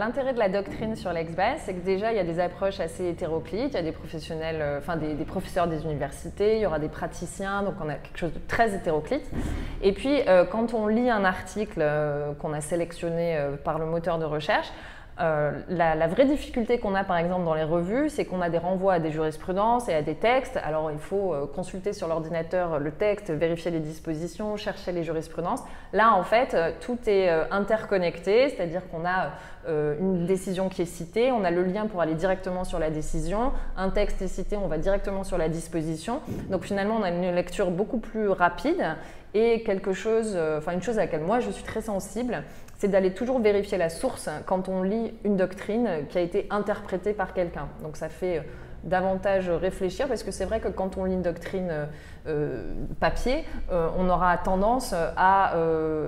l'intérêt de la doctrine sur l'ex-base, c'est que déjà, il y a des approches assez hétéroclites. Il y a des professionnels, enfin des professeurs des universités, il y aura des praticiens, donc on a quelque chose de très hétéroclite. Et puis, quand on lit un article qu'on a sélectionné par le moteur de recherche, la vraie difficulté qu'on a par exemple dans les revues, c'est qu'on a des renvois à des jurisprudences et à des textes. Alors il faut consulter sur l'ordinateur le texte, vérifier les dispositions, chercher les jurisprudences. Là en fait tout est interconnecté, c'est-à-dire qu'on a une décision qui est citée, on a le lien pour aller directement sur la décision, un texte est cité, on va directement sur la disposition. Donc finalement on a une lecture beaucoup plus rapide. Et quelque chose, une chose à laquelle moi je suis très sensible, c'est d'aller toujours vérifier la source quand on lit une doctrine qui a été interprétée par quelqu'un. Donc ça fait davantage réfléchir parce que c'est vrai que quand on lit une doctrine papier, on aura tendance à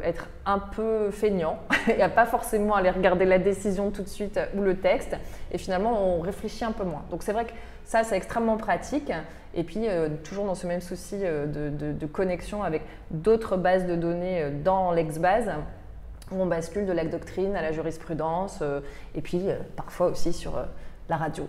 être un peu feignant et à pas forcément aller regarder la décision tout de suite ou le texte, et finalement on réfléchit un peu moins. Donc c'est vrai que ça c'est extrêmement pratique, et puis toujours dans ce même souci de connexion avec d'autres bases de données dans l'ex-base, où on bascule de la doctrine à la jurisprudence, et puis parfois aussi sur la radio.